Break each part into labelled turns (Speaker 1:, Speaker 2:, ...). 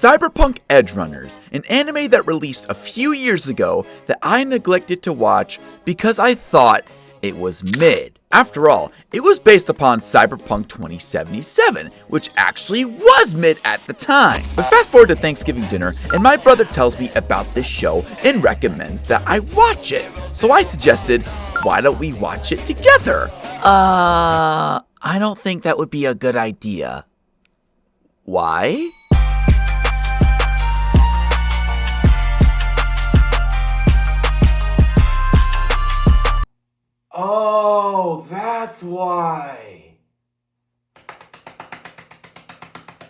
Speaker 1: Cyberpunk Edgerunners, an anime that released a few years ago that I neglected to watch because I thought it was mid. After all, it was based upon Cyberpunk 2077, which actually was mid at the time. But fast forward to Thanksgiving dinner, and my brother tells me about this show and recommends that I watch it. So I suggested, why don't we watch it together? I don't think that would be a good idea. Why?
Speaker 2: Oh, that's why.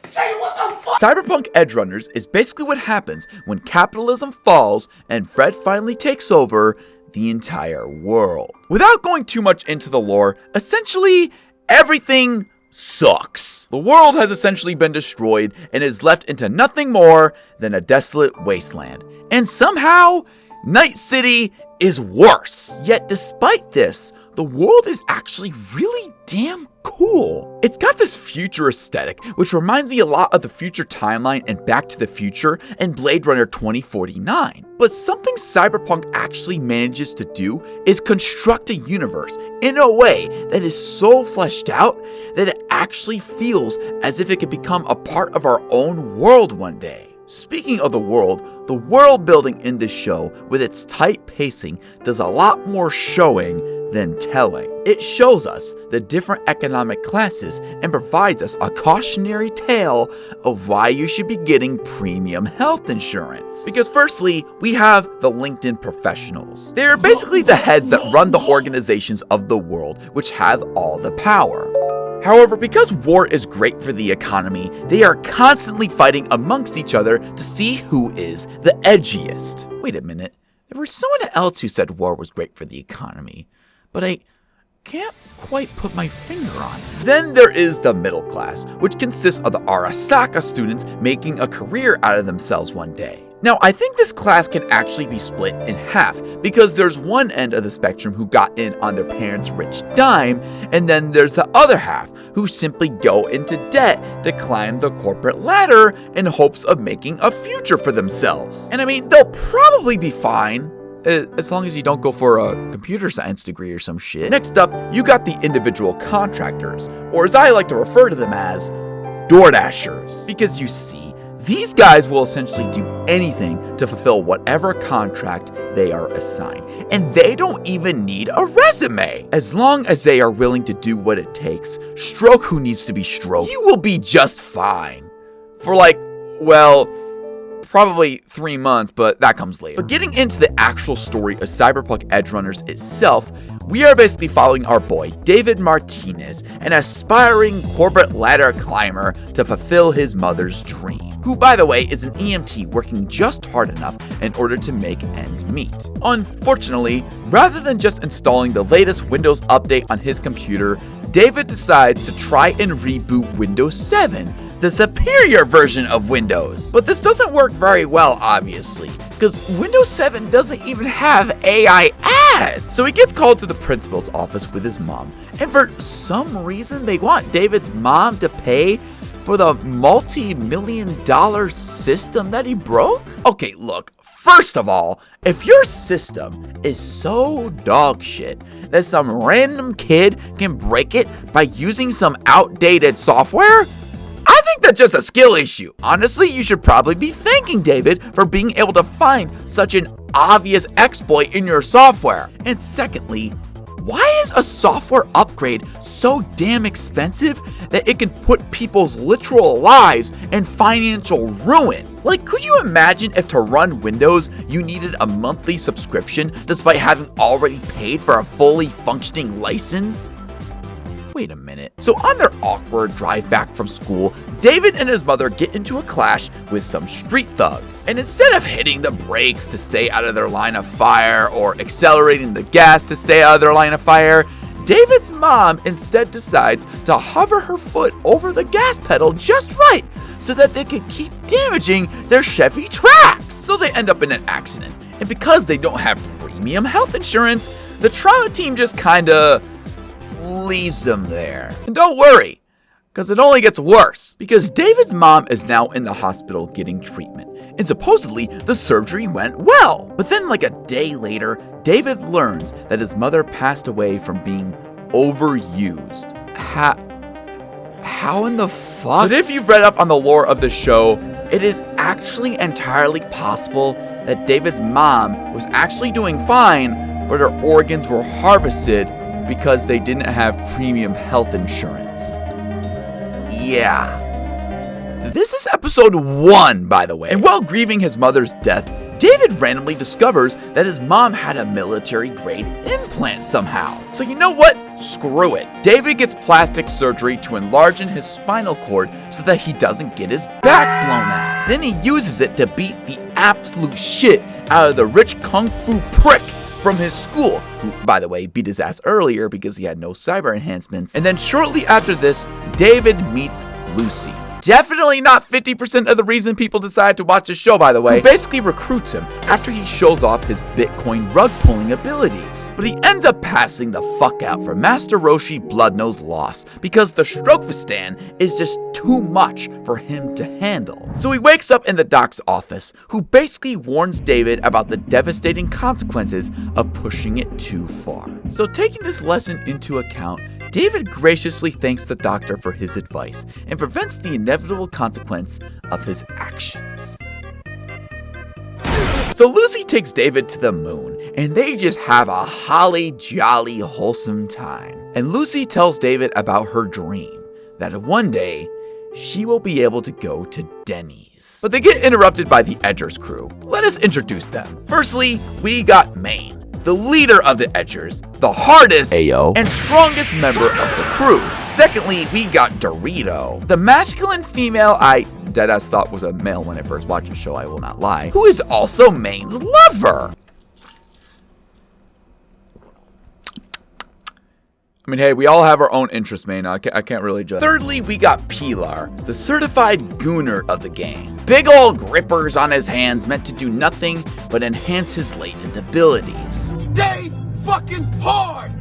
Speaker 2: Jay, what the fuck?
Speaker 1: Cyberpunk Edgerunners is basically what happens when capitalism falls and Fred finally takes over the entire world. Without going too much into the lore, essentially everything sucks. The world has essentially been destroyed and is left into nothing more than a desolate wasteland. And somehow, Night City is worse. Yet despite this, the world is actually really damn cool. It's got this future aesthetic, which reminds me a lot of the Future Timeline and Back to the Future and Blade Runner 2049. But something Cyberpunk actually manages to do is construct a universe in a way that is so fleshed out that it actually feels as if it could become a part of our own world one day. Speaking of the world building in this show, with its tight pacing, does a lot more showing than telling. It shows us the different economic classes and provides us a cautionary tale of why you should be getting premium health insurance. Because firstly, we have the LinkedIn professionals. They're basically the heads that run the organizations of the world, which have all the power. However, because war is great for the economy, they are constantly fighting amongst each other to see who is the edgiest. Wait a minute, there was someone else who said war was great for the economy, but I can't quite put my finger on it. Then there is the middle class, which consists of the Arasaka students making a career out of themselves one day. Now, I think this class can actually be split in half, because there's one end of the spectrum who got in on their parents' rich dime, and then there's the other half who simply go into debt to climb the corporate ladder in hopes of making a future for themselves. And I mean, they'll probably be fine, as long as you don't go for a computer science degree or some shit. Next up, you got the individual contractors, or as I like to refer to them as, DoorDashers. Because you see, these guys will essentially do anything to fulfill whatever contract they are assigned. And they don't even need a resume. As long as they are willing to do what it takes, stroke who needs to be stroked, you will be just fine. For probably 3 months, but that comes later. But getting into the actual story of Cyberpunk Edgerunners itself, we are basically following our boy, David Martinez, an aspiring corporate ladder climber to fulfill his mother's dream, who, by the way, is an EMT working just hard enough in order to make ends meet. Unfortunately, rather than just installing the latest Windows update on his computer, David decides to try and reboot Windows 7, the superior version of Windows. But this doesn't work very well, obviously, because Windows 7 doesn't even have AI ads. So he gets called to the principal's office with his mom, and for some reason they want David's mom to pay for the multi-million-dollar system that he broke? Okay, look, first of all, if your system is so dog shit that some random kid can break it by using some outdated software, I think that's just a skill issue. Honestly, you should probably be thanking David for being able to find such an obvious exploit in your software. And secondly, why is a software upgrade so damn expensive that it can put people's literal lives in financial ruin? Like, could you imagine if to run Windows, you needed a monthly subscription despite having already paid for a fully functioning license? Wait a minute. So on their awkward drive back from school, David and his mother get into a clash with some street thugs. And instead of hitting the brakes to stay out of their line of fire or accelerating the gas to stay out of their line of fire, David's mom instead decides to hover her foot over the gas pedal just right so that they could keep damaging their Chevy Trax. So they end up in an accident. And because they don't have premium health insurance, the trauma team just kinda leaves them there. And don't worry, because it only gets worse. Because David's mom is now in the hospital getting treatment, and supposedly the surgery went well. But then like a day later, David learns that his mother passed away from being overused. How in the fuck? But if you've read up on the lore of the show, it is actually entirely possible that David's mom was actually doing fine, but her organs were harvested because they didn't have premium health insurance. Yeah. This is episode 1, by the way. And while grieving his mother's death, David randomly discovers that his mom had a military-grade implant somehow. So you know what? Screw it. David gets plastic surgery to enlarge in his spinal cord so that he doesn't get his back blown out. Then he uses it to beat the absolute shit out of the rich kung fu prick from his school, who, by the way, beat his ass earlier because he had no cyber enhancements. And then shortly after this, David meets Lucy. Definitely not 50% of the reason people decide to watch the show, by the way, who basically recruits him after he shows off his Bitcoin rug-pulling abilities. But he ends up passing the fuck out for Master Roshi Bloodnose loss because the Strokefistan is just too much for him to handle. So he wakes up in the doc's office, who basically warns David about the devastating consequences of pushing it too far. So taking this lesson into account, David graciously thanks the doctor for his advice and prevents the inevitable consequence of his actions. So Lucy takes David to the moon, and they just have a holly jolly wholesome time. And Lucy tells David about her dream, that one day she will be able to go to Denny's. But they get interrupted by the Edgers crew. Let us introduce them. Firstly, we got Maine, the leader of the Edgers, the hardest and strongest member of the crew. Secondly, we got Dorito, the masculine female I deadass thought was a male when I first watched the show, I will not lie, who is also Maine's lover. I mean, hey, we all have our own interests, man. I can't really judge. Thirdly, we got Pilar, the certified gooner of the gang. Big ol' grippers on his hands meant to do nothing but enhance his latent abilities.
Speaker 2: Stay fucking hard!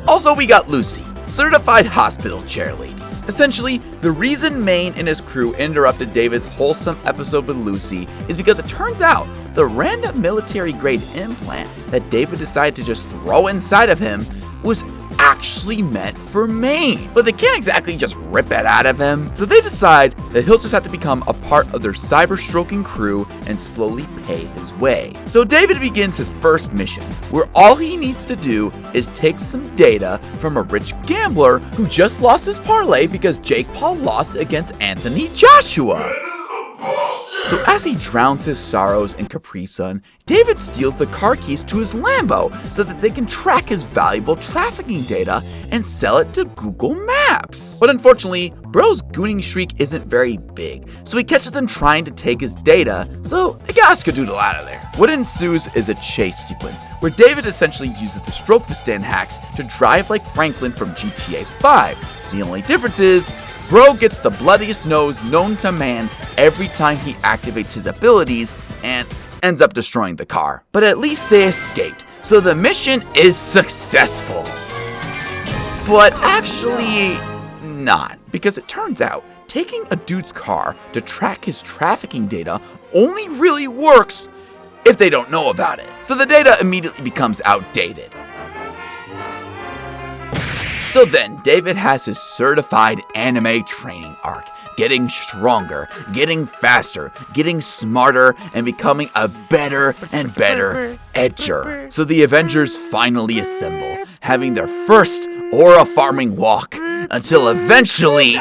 Speaker 1: Also, we got Lucy, certified hospital chair lady. Essentially, the reason Maine and his crew interrupted David's wholesome episode with Lucy is because it turns out the random military-grade implant that David decided to just throw inside of him was actually meant for Maine. But they can't exactly just rip it out of him, so they decide that he'll just have to become a part of their cyber-stroking crew and slowly pay his way. So David begins his first mission, where all he needs to do is take some data from a rich gambler who just lost his parlay because Jake Paul lost against Anthony Joshua. So as he drowns his sorrows in Capri Sun, David steals the car keys to his Lambo so that they can track his valuable trafficking data and sell it to Google Maps. But unfortunately, bro's gooning streak isn't very big, so he catches them trying to take his data, so they gotta skedoodle out of there. What ensues is a chase sequence, where David essentially uses the Strokefistan hacks to drive like Franklin from GTA 5. The only difference is, bro gets the bloodiest nose known to man every time he activates his abilities and ends up destroying the car. But at least they escaped, so the mission is successful. But actually, not. Because it turns out, taking a dude's car to track his trafficking data only really works if they don't know about it. So the data immediately becomes outdated. So then, David has his certified anime training arc, getting stronger, getting faster, getting smarter, and becoming a better and better edger. So the Avengers finally assemble, having their first aura farming walk, until eventually...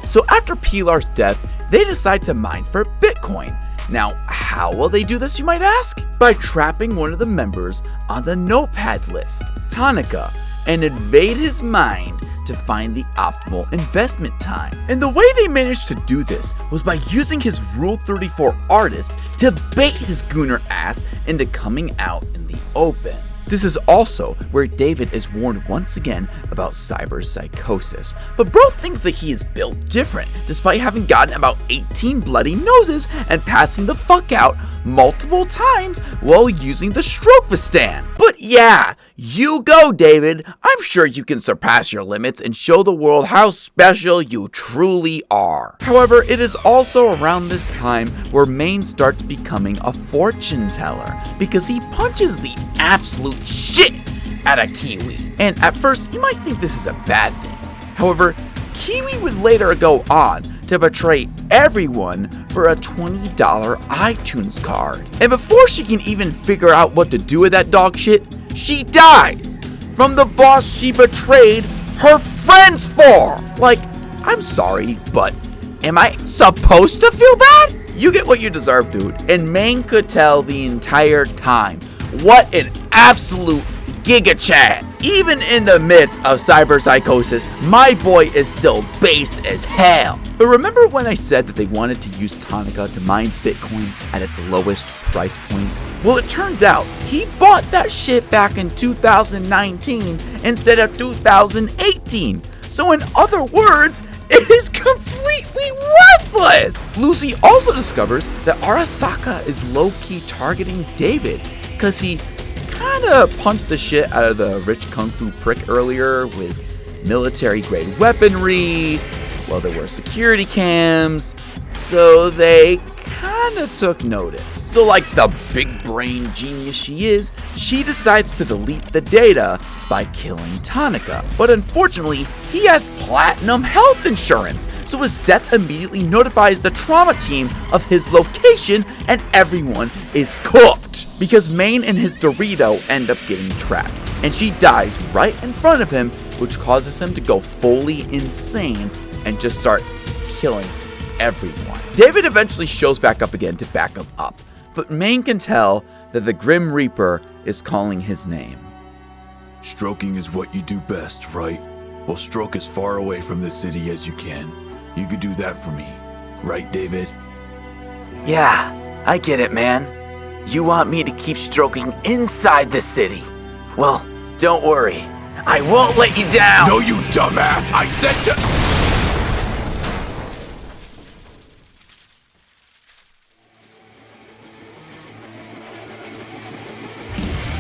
Speaker 1: So after Pilar's death, they decide to mine for Bitcoin. Now, how will they do this, you might ask? By trapping one of the members on the notepad list, Tonica, and invade his mind to find the optimal investment time. And the way they managed to do this was by using his Rule 34 artist to bait his gooner ass into coming out in the open. This is also where David is warned once again about cyber psychosis, but bro thinks that he is built different, despite having gotten about 18 bloody noses and passing the fuck out multiple times while using the Strophestan. But yeah, you go, David. I'm sure you can surpass your limits and show the world how special you truly are. However, it is also around this time where Maine starts becoming a fortune teller because he punches the absolute shit out of Kiwi. And at first, you might think this is a bad thing. However, Kiwi would later go on to betray everyone for a $20 iTunes card. And before she can even figure out what to do with that dog shit, she dies from the boss she betrayed her friends for. Like, I'm sorry, but am I supposed to feel bad? You get what you deserve, dude. And Maine could tell the entire time. What an absolute Giga Chad. Even in the midst of cyberpsychosis, my boy is still based as hell. But remember when I said that they wanted to use Tonica to mine Bitcoin at its lowest price point? Well, it turns out he bought that shit back in 2019 instead of 2018. So in other words, it is completely worthless! Lucy also discovers that Arasaka is low-key targeting David because he kinda punched the shit out of the rich kung fu prick earlier with military-grade weaponry, while there were security cams, so they kinda took notice. So like the big brain genius she is, she decides to delete the data by killing Tonica. But unfortunately, he has platinum health insurance, so his death immediately notifies the trauma team of his location and everyone is cooked. Because Maine and his Dorito end up getting trapped, and she dies right in front of him, which causes him to go fully insane and just start killing everyone. David eventually shows back up again to back him up, but Maine can tell that the Grim Reaper is calling his name.
Speaker 3: Stroking is what you do best, right? Well, stroke as far away from the city as you can. You could do that for me, right, David?
Speaker 4: Yeah, I get it, man. You want me to keep stroking inside the city? Well, don't worry. I won't let you down!
Speaker 3: No, you dumbass! I said to...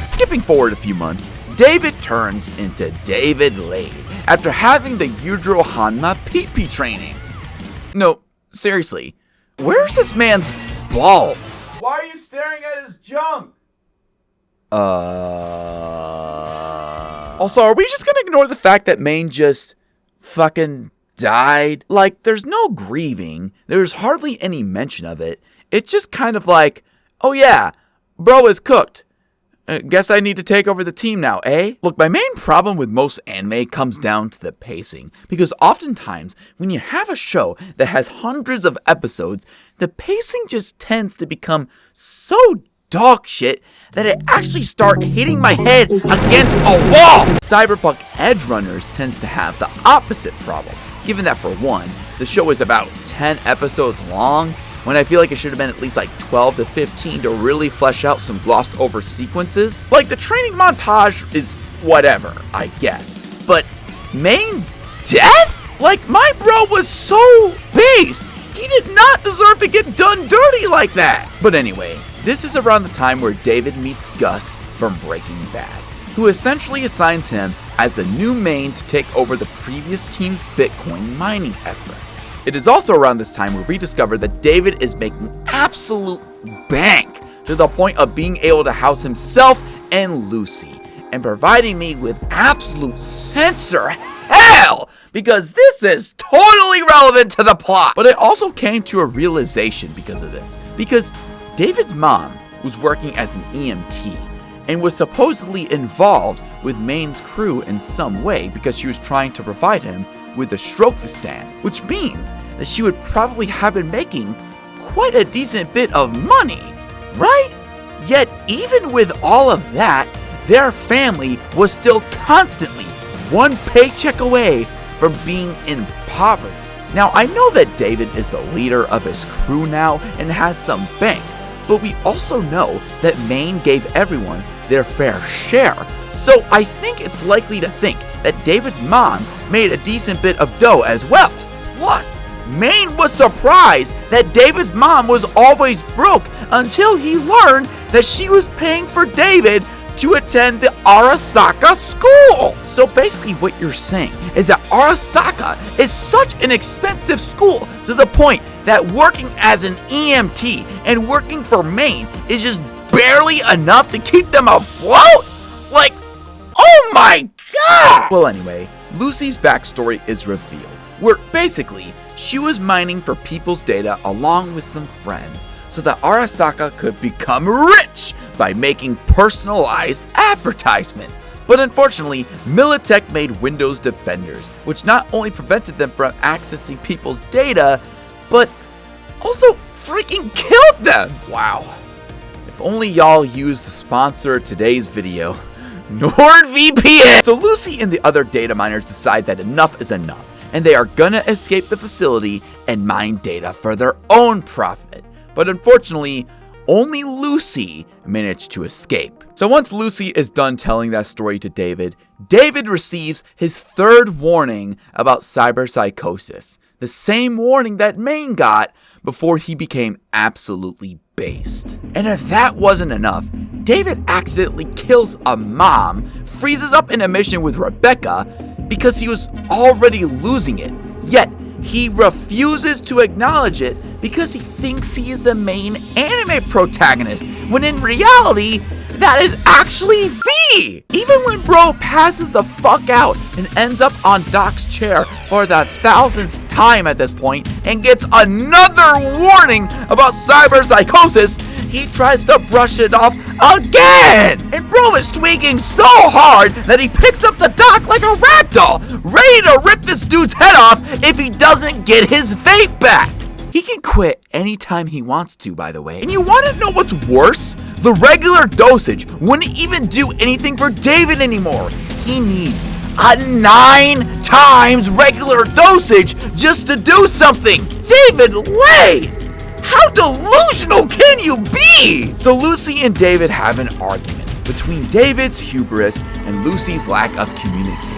Speaker 1: Skipping forward a few months, David turns into David Lade after having the Yudro Hanma Pee-Pee training. No, seriously, where's this man's balls?
Speaker 2: Why are you staring at his junk?
Speaker 1: Also, are we just gonna ignore the fact that Maine just fucking died? Like, there's no grieving. There's hardly any mention of it. It's just kind of like, oh yeah, bro is cooked. Guess I need to take over the team now, eh? Look, my main problem with most anime comes down to the pacing, because oftentimes when you have a show that has hundreds of episodes, the pacing just tends to become so dog shit that I actually start hitting my head against a wall. Cyberpunk Edgerunners tends to have the opposite problem, given that for one, the show is about 10 episodes long, when I feel like it should have been at least like 12 to 15 to really flesh out some glossed over sequences. Like, the training montage is whatever, I guess. But Maine's death? Like, my bro was so based. He did not deserve to get done dirty like that. But anyway, this is around the time where David meets Gus from Breaking Bad, who essentially assigns him as the new main to take over the previous team's Bitcoin mining efforts. It is also around this time where we discover that David is making absolute bank to the point of being able to house himself and Lucy, and providing me with absolute censor hell, because this is totally relevant to the plot. But I also came to a realization because of this, because David's mom was working as an EMT, and was supposedly involved with Maine's crew in some way because she was trying to provide him with a Strophestan, which means that she would probably have been making quite a decent bit of money, right? Yet even with all of that, their family was still constantly one paycheck away from being in poverty. Now, I know that David is the leader of his crew now and has some bank, but we also know that Maine gave everyone their fair share, so I think it's likely to think that David's mom made a decent bit of dough as well. Plus, Maine was surprised that David's mom was always broke until he learned that she was paying for David to attend the Arasaka school. So basically what you're saying is that Arasaka is such an expensive school to the point that working as an EMT and working for Maine is just barely enough to keep them afloat? Like, oh my god! Well anyway, Lucy's backstory is revealed, where basically she was mining for people's data along with some friends so that Arasaka could become rich by making personalized advertisements. But unfortunately, Militech made Windows Defenders, which not only prevented them from accessing people's data, but also freaking killed them! Wow. If only y'all used the sponsor of today's video, NordVPN! So Lucy and the other data miners decide that enough is enough, and they are gonna escape the facility and mine data for their own profit. But unfortunately, only Lucy managed to escape. So once Lucy is done telling that story to David, David receives his third warning about cyberpsychosis, the same warning that Maine got before he became absolutely based. And if that wasn't enough, David accidentally kills a mom, freezes up in a mission with Rebecca because he was already losing it, yet he refuses to acknowledge it because he thinks he is the main anime protagonist, when in reality, that is actually V! Even when bro passes the fuck out and ends up on Doc's chair for the 1000th time at this point and gets another warning about cyberpsychosis, he tries to brush it off again! And bro is tweaking so hard that he picks up the Doc like a ragdoll, ready to rip this dude's head off if he doesn't get his vape back! He can quit anytime he wants to, by the way. And you want to know what's worse? The regular dosage wouldn't even do anything for David anymore. He needs a 9 times regular dosage just to do something. David Lay! How delusional can you be? So Lucy and David have an argument between David's hubris and Lucy's lack of communication.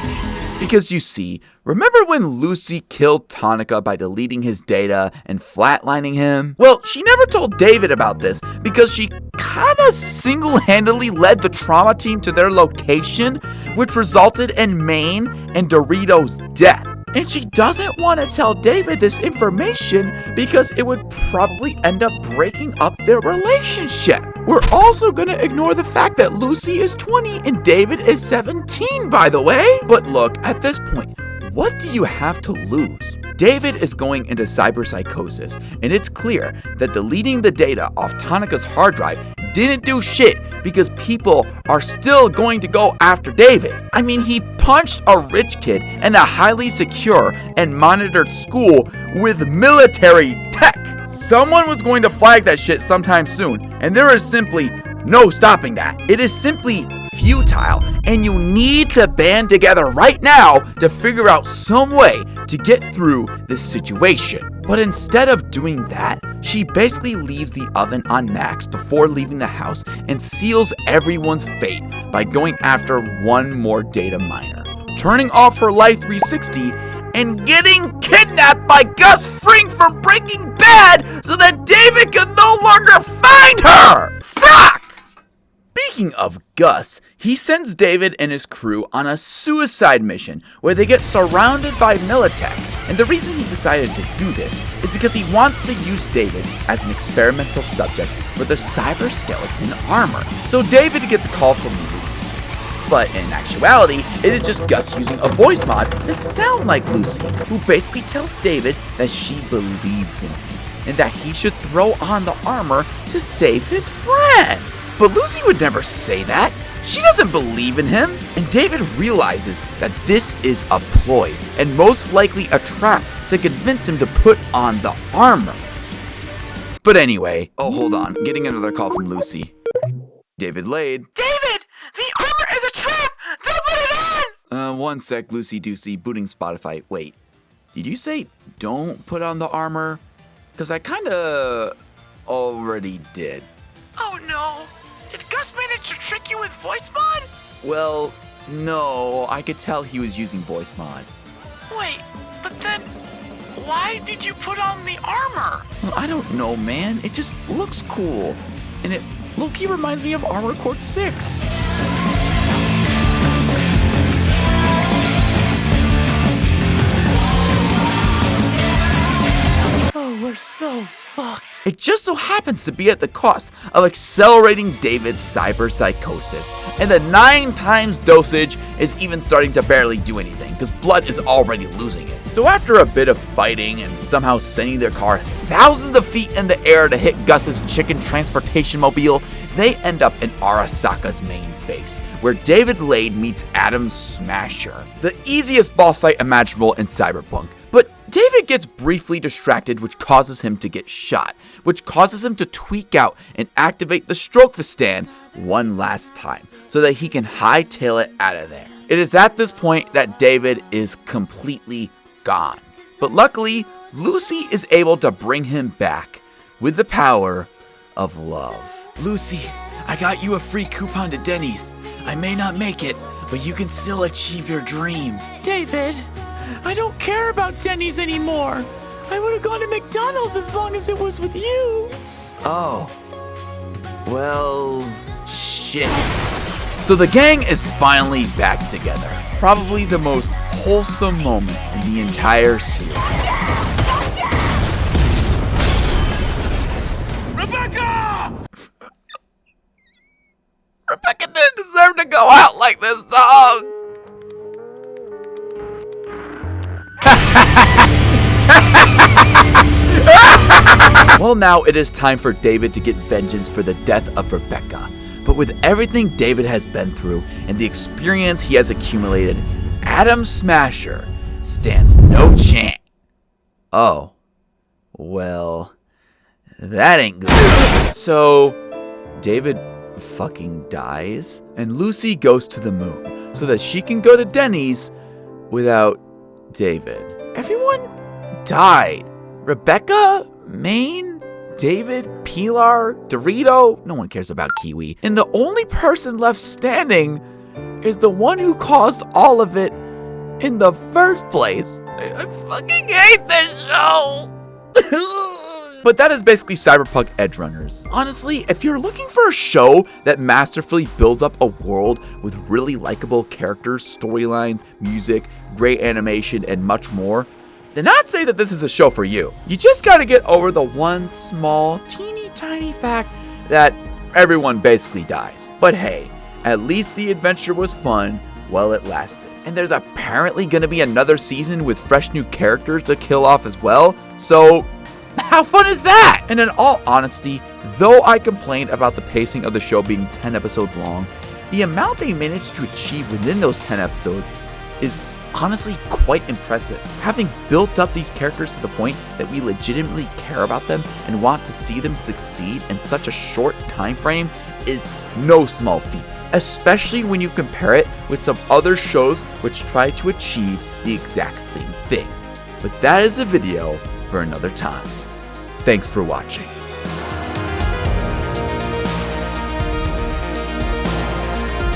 Speaker 1: Because you see, remember when Lucy killed Tonica by deleting his data and flatlining him? Well, she never told David about this because she kinda single-handedly led the trauma team to their location, which resulted in Maine and Dorito's death. And she doesn't want to tell David this information because it would probably end up breaking up their relationship. We're also gonna ignore the fact that Lucy is 20 and David is 17, by the way. But look, at this point, what do you have to lose? David is going into cyberpsychosis, and it's clear that deleting the data off Tonica's hard drive didn't do shit because people are still going to go after David. I mean, he punched a rich kid in a highly secure and monitored school with military tech. Someone was going to flag that shit sometime soon, and there is simply no stopping that. It is simply futile, and you need to band together right now to figure out some way to get through this situation. But instead of doing that, she basically leaves the oven on max before leaving the house and seals everyone's fate by going after one more data miner, turning off her Life 360 and getting kidnapped by Gus Fring from Breaking Bad so that David can no longer find her! Fuck! Speaking of Gus, he sends David and his crew on a suicide mission where they get surrounded by Militech. And the reason he decided to do this is because he wants to use David as an experimental subject for the cyber skeleton armor. So David gets a call from Lucy. But in actuality, it is just Gus using a voice mod to sound like Lucy, who basically tells David that she believes in him and that he should throw on the armor to save his friends. But Lucy would never say that. She doesn't believe in him. And David realizes that this is a ploy and most likely a trap to convince him to put on the armor. But anyway, oh, hold on, getting another call from Lucy. David laid. David, the armor is a trap. Don't put it on. One sec, Lucy Doocy, booting Spotify. Wait, did you say don't put on the armor? Because I kinda already did. Oh no! Did Gus manage to trick you with voice mod? Well, no, I could tell he was using voice mod. Wait, but then
Speaker 4: Why did you put on the armor?
Speaker 1: Well, I don't know, man. It just looks cool. And it low-key reminds me of Armored Core 6. Oh, we're so fucked. It just so happens to be at the cost of accelerating David's cyber psychosis, and the 9 times dosage is even starting to barely do anything, because Blood is already losing it. So after a bit of fighting and somehow sending their car thousands of feet in the air to hit Gus's chicken transportation mobile, they end up in Arasaka's main base, where David Lade meets Adam Smasher, the easiest boss fight imaginable in Cyberpunk. But David gets briefly distracted, which causes him to get shot, which causes him to tweak out and activate the Strokefistan one last time, so that he can hightail it out of there. It is at this point that David is completely gone. But luckily, Lucy is able to bring him back with the power of love. Lucy, I got you a free coupon to Denny's. I may not make it, but you can still achieve your dream. David, I don't care about Denny's anymore. I would have gone to McDonald's as long as it was with you. Oh. Well, shit. So the gang is finally back together. Probably the most wholesome moment in the entire series.
Speaker 2: Rebecca!
Speaker 1: Rebecca didn't deserve to go out like this, dog. Well, now it is time for David to get vengeance for the death of Rebecca. But with everything David has been through and the experience he has accumulated, Adam Smasher stands no chance. Oh. Well, that ain't good. So, David fucking dies, and Lucy goes to the moon so that she can go to Denny's without David. Everyone died. Rebecca, Maine, David, Pilar, Dorito, no one cares about Kiwi. And the only person left standing is the one who caused all of it in the first place. I fucking hate this show. But that is basically Cyberpunk Edgerunners. Honestly, if you're looking for a show that masterfully builds up a world with really likable characters, storylines, music, great animation, and much more, then I'd say that this is a show for you. You just gotta get over the one small, teeny tiny fact that everyone basically dies. But hey, at least the adventure was fun while it lasted. And there's apparently gonna be another season with fresh new characters to kill off as well, so how fun is that? And in all honesty, though I complained about the pacing of the show being 10 episodes long, the amount they managed to achieve within those 10 episodes is honestly quite impressive. Having built up these characters to the point that we legitimately care about them and want to see them succeed in such a short time frame is no small feat, especially when you compare it with some other shows which try to achieve the exact same thing. But that is a video for another time. Thanks for watching.